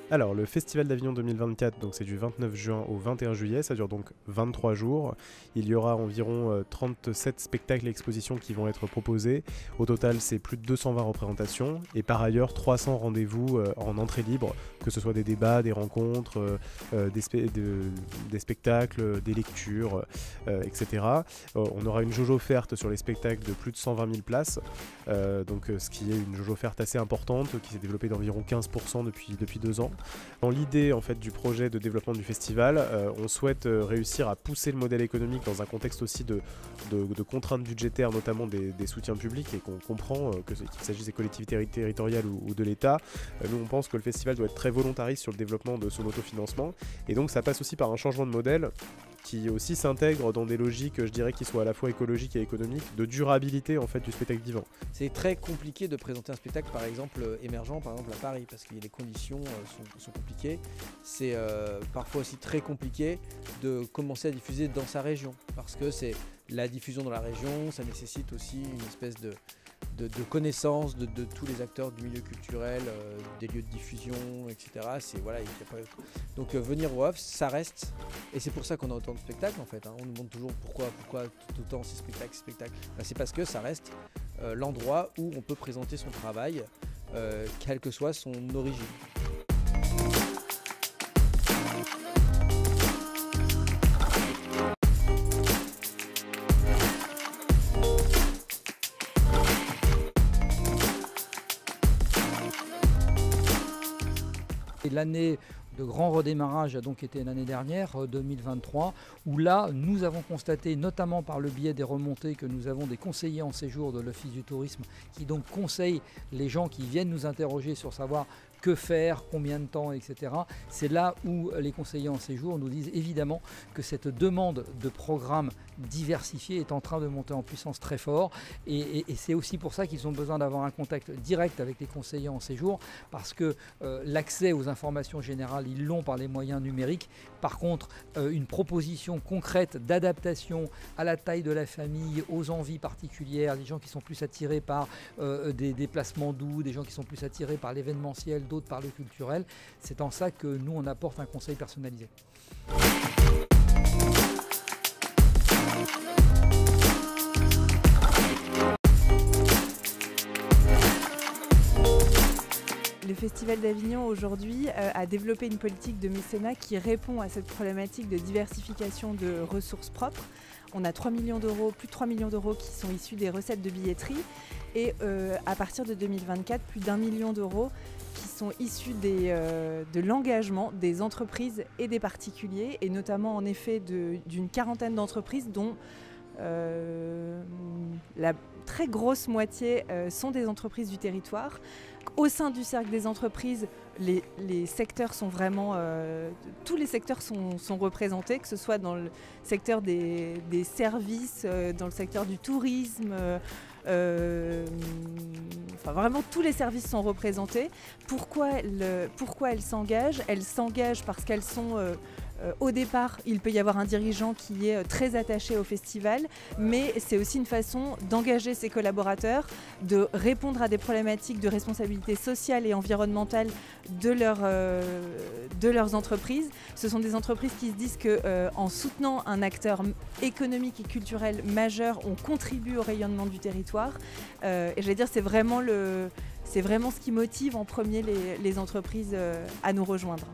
Alors, le Festival d'Avignon 2024, donc c'est du 29 juin au 21 juillet, ça dure donc 23 jours. Il y aura environ 37 spectacles et expositions qui vont être proposés. Au total, c'est plus de 220 représentations et par ailleurs 300 rendez-vous en entrée libre, que ce soit des débats, des rencontres, des spectacles, des lectures, etc. On aura une jauge offerte sur les spectacles de plus de 120 000 places, ce qui est une jauge offerte assez importante qui s'est développée d'environ 15% depuis 2 ans. Dans l'idée en fait, du projet de développement du festival, on souhaite réussir à pousser le modèle économique dans un contexte aussi de contraintes budgétaires, notamment des soutiens publics, et qu'on comprend qu'il s'agisse des collectivités territoriales ou de l'État. Nous on pense que le festival doit être très volontariste sur le développement de son autofinancement, et donc ça passe aussi par un changement de modèle qui aussi s'intègre dans des logiques, je dirais, qui soient à la fois écologiques et économiques, de durabilité en fait du spectacle vivant. C'est très compliqué de présenter un spectacle par exemple émergent, par exemple à Paris, parce que les conditions sont compliquées. C'est parfois aussi très compliqué de commencer à diffuser dans sa région, parce que c'est la diffusion dans la région, ça nécessite aussi une espèce de connaissance de tous les acteurs du milieu culturel, des lieux de diffusion, etc. Donc venir au Havre, ça reste, et c'est pour ça qu'on a autant de spectacles en fait. On nous demande toujours pourquoi tout le temps ces spectacles. C'est parce que ça reste l'endroit où on peut présenter son travail, quelle que soit son origine. L'année de grand redémarrage a donc été l'année dernière, 2023, où là, nous avons constaté, notamment par le biais des remontées, que nous avons des conseillers en séjour de l'Office du tourisme qui donc conseillent les gens qui viennent nous interroger sur savoir que faire, combien de temps, etc. C'est là où les conseillers en séjour nous disent évidemment que cette demande de programmes diversifiés est en train de monter en puissance très fort, et c'est aussi pour ça qu'ils ont besoin d'avoir un contact direct avec les conseillers en séjour, parce que l'accès aux informations générales, ils l'ont par les moyens numériques. Par contre, une proposition concrète d'adaptation à la taille de la famille, aux envies particulières, des gens qui sont plus attirés par des déplacements doux, des gens qui sont plus attirés par l'événementiel, d'autres par le culturel. C'est en ça que nous, on apporte un conseil personnalisé. Le Festival d'Avignon aujourd'hui a développé une politique de mécénat qui répond à cette problématique de diversification de ressources propres. On a 3 millions d'euros, plus de 3 millions d'euros qui sont issus des recettes de billetterie, et à partir de 2024, plus d'1 million d'euros qui sont issus de l'engagement des entreprises et des particuliers, et notamment en effet d'une quarantaine d'entreprises dont la très grosse moitié sont des entreprises du territoire. Au sein du cercle des entreprises, les secteurs sont vraiment, tous les secteurs sont représentés, que ce soit dans le secteur des services, dans le secteur du tourisme, enfin vraiment tous les services sont représentés. Pourquoi elles s'engagent? Elles s'engagent parce qu'elles sont au départ, il peut y avoir un dirigeant qui est très attaché au festival, mais c'est aussi une façon d'engager ses collaborateurs, de répondre à des problématiques de responsabilité sociale et environnementale de leurs entreprises. Ce sont des entreprises qui se disent qu'en soutenant un acteur économique et culturel majeur, on contribue au rayonnement du territoire. Et je vais dire, c'est vraiment ce qui motive en premier les entreprises à nous rejoindre.